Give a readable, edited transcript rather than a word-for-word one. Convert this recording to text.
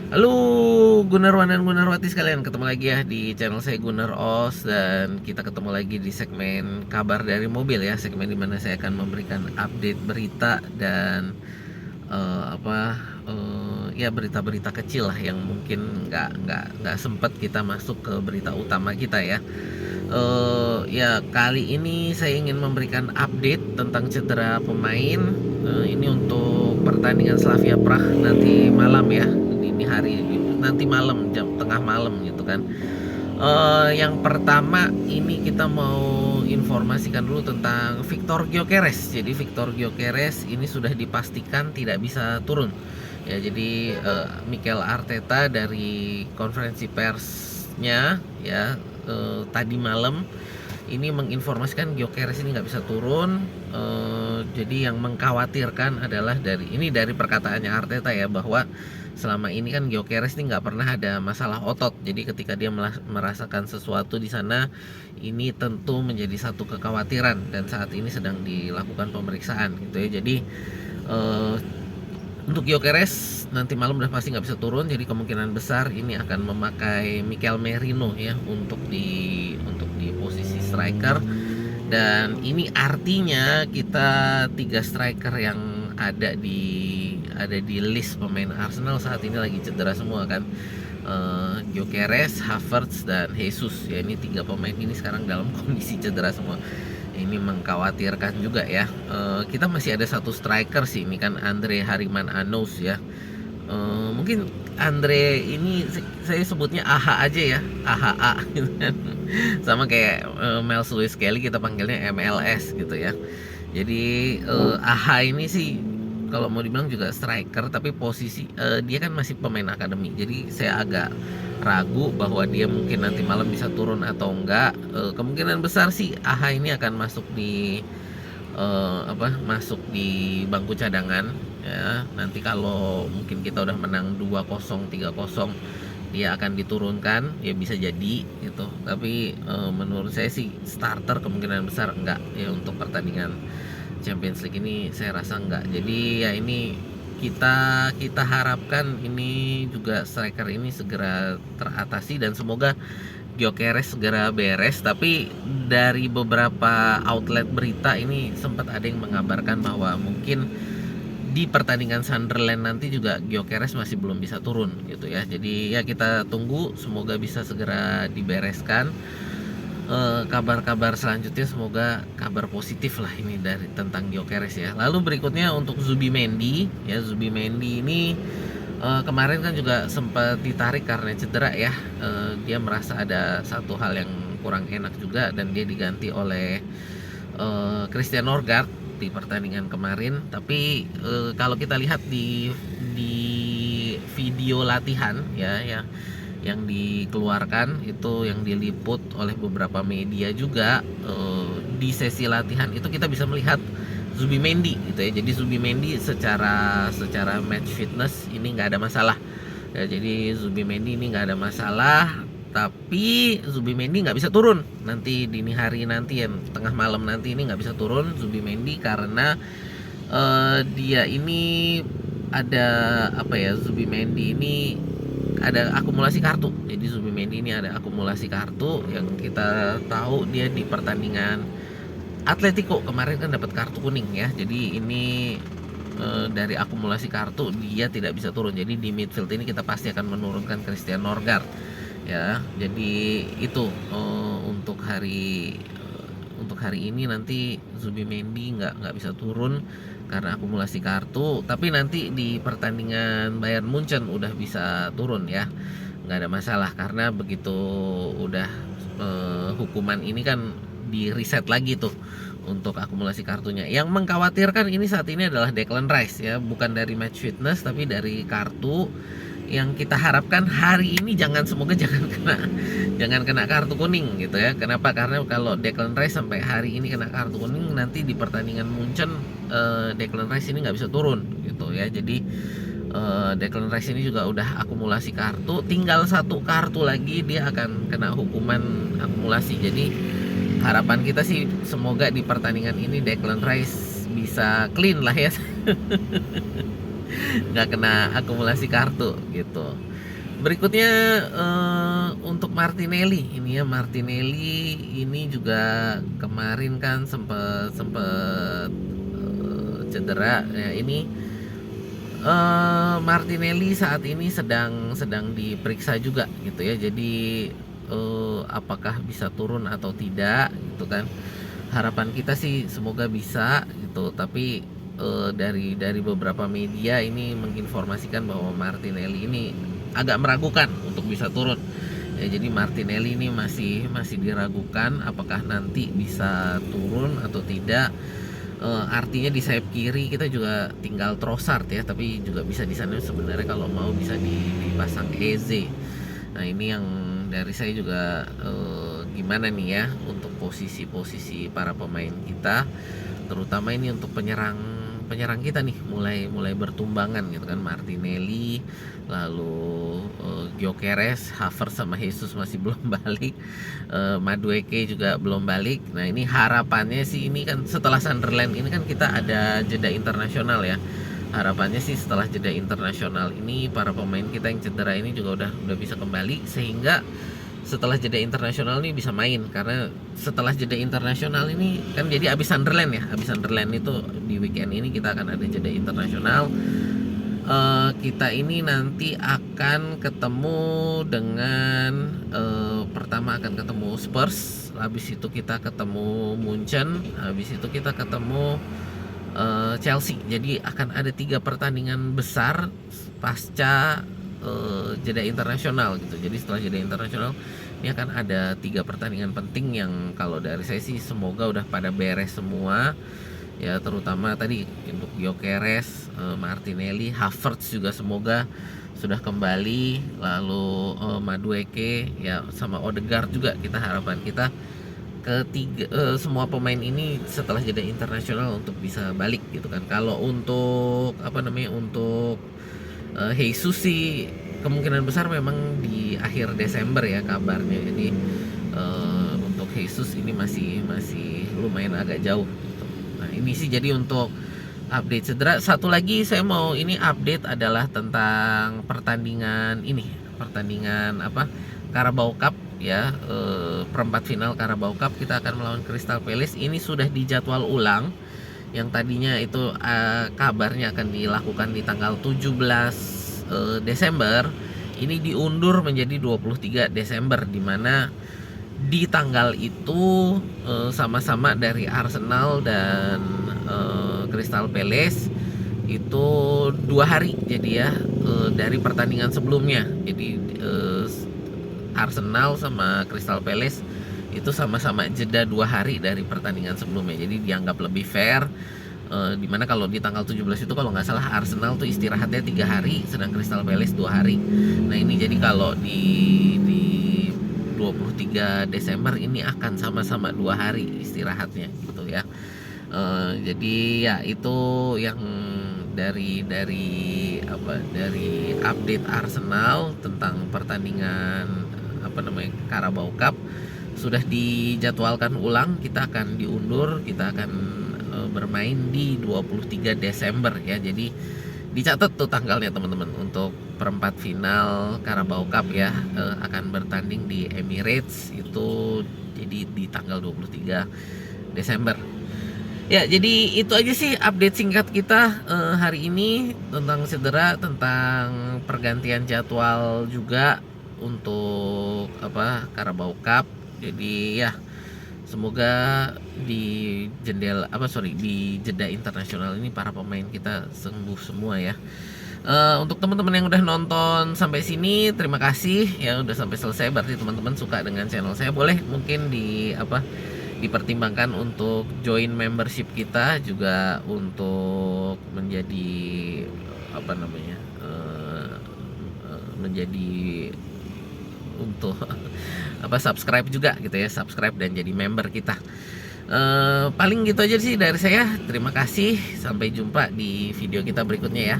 Halo Gunarwan dan Gunarwati sekalian, ketemu lagi ya di channel saya Gunar Os, dan kita ketemu lagi di segmen kabar dari mobil ya, segmen dimana saya akan memberikan update berita dan ya berita-berita kecil lah yang mungkin nggak sempat kita masuk ke berita utama kita ya. Ya kali ini saya ingin memberikan update tentang cedera pemain. Ini untuk pertandingan Slavia Prah nanti malam ya, dini hari, nanti malam jam tengah malam gitu kan. Yang pertama ini kita mau informasikan dulu tentang Victor Gyökeres. Jadi Victor Gyökeres ini sudah dipastikan tidak bisa turun. Ya, jadi Mikel Arteta dari konferensi persnya ya tadi malam ini menginformasikan Gyökeres ini nggak bisa turun. Jadi yang mengkhawatirkan adalah dari perkataannya Arteta ya, bahwa selama ini kan Gyökeres ini nggak pernah ada masalah otot. Jadi ketika dia merasakan sesuatu di sana, ini tentu menjadi satu kekhawatiran dan saat ini sedang dilakukan pemeriksaan gitu ya. Jadi untuk Gyökeres nanti malam udah pasti nggak bisa turun. Jadi kemungkinan besar ini akan memakai Mikel Merino ya untuk di posisi striker. Dan ini artinya kita 3 striker yang ada di list pemain Arsenal saat ini lagi cedera semua kan. Gyökeres, Havertz dan Jesus ya, ini 3 pemain ini sekarang dalam kondisi cedera semua. Ini mengkhawatirkan juga ya. Kita masih ada satu striker sih, ini kan Andre Hariman Anous ya. Mungkin Andre ini saya sebutnya AHA aja ya, AHA gitu kan. Sama kayak Miles Lewis Kelly, kita panggilnya MLS gitu ya. Jadi AHA ini sih kalau mau dibilang juga striker, tapi posisi dia kan masih pemain akademi. Jadi saya agak ragu bahwa dia mungkin nanti malam bisa turun atau enggak. Kemungkinan besar sih AHA ini akan masuk di masuk di bangku cadangan ya. Nanti kalau mungkin kita udah menang 2-0, 3-0, dia akan diturunkan ya, bisa jadi gitu. Tapi menurut saya sih starter kemungkinan besar enggak ya untuk pertandingan Champions League ini, saya rasa enggak. Jadi ya ini kita harapkan ini juga striker ini segera teratasi dan semoga Gyökeres segera beres. Tapi dari beberapa outlet berita ini sempat ada yang mengabarkan bahwa mungkin di pertandingan Sunderland nanti juga Gyökeres masih belum bisa turun gitu ya. Jadi ya kita tunggu, semoga bisa segera dibereskan. Kabar-kabar selanjutnya semoga kabar positif lah ini dari tentang Gyökeres ya. Lalu berikutnya untuk Zubimendi ya. Zubimendi ini kemarin kan juga sempat ditarik karena cedera ya. Dia merasa ada satu hal yang kurang enak juga dan dia diganti oleh Christian Norgard di pertandingan kemarin. Tapi kalau kita lihat di video latihan ya, yang dikeluarkan itu, yang diliput oleh beberapa media juga, di sesi latihan itu kita bisa melihat Zubimendi gitu ya. Jadi Zubimendi secara match fitness ini nggak ada masalah ya. Jadi Zubimendi ini nggak ada masalah, tapi Zubimendi nggak bisa turun nanti dini hari nanti ya, tengah malam nanti ini nggak bisa turun Zubimendi karena dia ini ada Zubimendi ini ada akumulasi kartu. Jadi Zubimendi ini ada akumulasi kartu, yang kita tahu dia di pertandingan Atletico kemarin kan dapat kartu kuning ya. Jadi ini dari akumulasi kartu dia tidak bisa turun. Jadi di midfield ini kita pasti akan menurunkan Christian Norgard ya. Jadi itu untuk hari ini nanti Zubimendi nggak bisa turun karena akumulasi kartu. Tapi nanti di pertandingan Bayern Munchen udah bisa turun ya, nggak ada masalah karena begitu udah hukuman ini kan di reset lagi tuh untuk akumulasi kartunya. Yang mengkhawatirkan ini saat ini adalah Declan Rice ya, bukan dari match fitness tapi dari kartu. Yang kita harapkan hari ini semoga jangan kena kartu kuning gitu ya. Kenapa? Karena kalau Declan Rice sampai hari ini kena kartu kuning, nanti di pertandingan Munchen Declan Rice ini nggak bisa turun gitu ya. Jadi Declan Rice ini juga udah akumulasi kartu, tinggal 1 kartu lagi dia akan kena hukuman akumulasi. Jadi harapan kita sih semoga di pertandingan ini Declan Rice bisa clean lah ya. Nggak kena akumulasi kartu gitu. Berikutnya untuk Martinelli ini ya, Martinelli ini juga kemarin kan sempet sempet cedera ya. Ini Martinelli saat ini sedang diperiksa juga gitu ya. Jadi apakah bisa turun atau tidak gitu kan. Harapan kita sih semoga bisa gitu, tapi dari beberapa media ini menginformasikan bahwa Martinelli ini agak meragukan untuk bisa turun. Ya, jadi Martinelli ini masih diragukan apakah nanti bisa turun atau tidak. Artinya di sayap kiri kita juga tinggal Trossard ya, tapi juga bisa di sana sebenarnya kalau mau bisa dipasang Eze. Nah, ini yang dari saya juga gimana nih ya untuk posisi-posisi para pemain kita, terutama ini untuk penyerang kita nih mulai bertumbangan gitu kan. Martinelli, lalu Gyökeres, Havertz sama Jesus masih belum balik, Madueke juga belum balik. Nah, ini harapannya sih ini kan setelah Sunderland ini kan kita ada jeda internasional ya. Harapannya sih setelah jeda internasional ini para pemain kita yang cedera ini juga udah bisa kembali, sehingga setelah jeda internasional ini bisa main. Karena setelah jeda internasional ini kan jadi abis Sunderland ya, abis Sunderland itu di weekend ini kita akan ada jeda internasional. Kita ini nanti akan ketemu dengan pertama akan ketemu Spurs, habis itu kita ketemu Munchen, habis itu kita ketemu Chelsea. Jadi akan ada 3 pertandingan besar pasca jeda internasional gitu. Jadi setelah jeda internasional ini akan ada 3 pertandingan penting yang kalau dari saya sih semoga udah pada beres semua ya, terutama tadi untuk Gyökeres, Martinelli, Havertz juga semoga sudah kembali, lalu Madueke ya sama Odegaard juga, kita harapan kita ketiga semua pemain ini setelah jeda internasional untuk bisa balik gitu kan. Kalau untuk untuk Jesus sih kemungkinan besar memang di akhir Desember ya kabarnya. Jadi untuk Jesus ini masih lumayan agak jauh gitu. Nah, ini sih jadi untuk update cedera. Satu lagi saya mau ini update adalah tentang pertandingan Carabao Cup ya, perempat final Carabao Cup kita akan melawan Crystal Palace. Ini sudah dijadwal ulang. Yang tadinya itu kabarnya akan dilakukan di tanggal 17 Desember, ini diundur menjadi 23 Desember, di mana di tanggal itu sama-sama dari Arsenal dan Crystal Palace itu 2 hari jadi ya, dari pertandingan sebelumnya. Jadi Arsenal sama Crystal Palace itu sama-sama jeda 2 hari dari pertandingan sebelumnya. Jadi dianggap lebih fair, dimana kalau di tanggal 17 itu kalau nggak salah Arsenal tuh istirahatnya 3 hari, sedang Crystal Palace 2 hari. Nah, ini jadi kalau di 23 Desember ini akan sama-sama 2 hari istirahatnya gitu ya. Jadi ya itu yang dari update Arsenal tentang pertandingan Carabao Cup. Sudah dijadwalkan ulang, kita akan diundur, kita akan bermain di 23 Desember ya. Jadi dicatat tuh tanggalnya teman-teman, untuk perempat final Carabao Cup ya, akan bertanding di Emirates itu jadi di tanggal 23 Desember. Ya, jadi itu aja sih update singkat kita hari ini tentang cedera, tentang pergantian jadwal juga untuk Carabao Cup. Jadi ya semoga di jeda internasional ini para pemain kita sembuh semua ya. Untuk teman-teman yang udah nonton sampai sini, terima kasih ya, udah sampai selesai. Berarti teman-teman suka dengan channel saya. Boleh mungkin dipertimbangkan untuk join membership kita juga, untuk menjadi untuk subscribe juga gitu ya, subscribe dan jadi member kita. Paling gitu aja sih dari saya. Terima kasih, sampai jumpa di video kita berikutnya ya.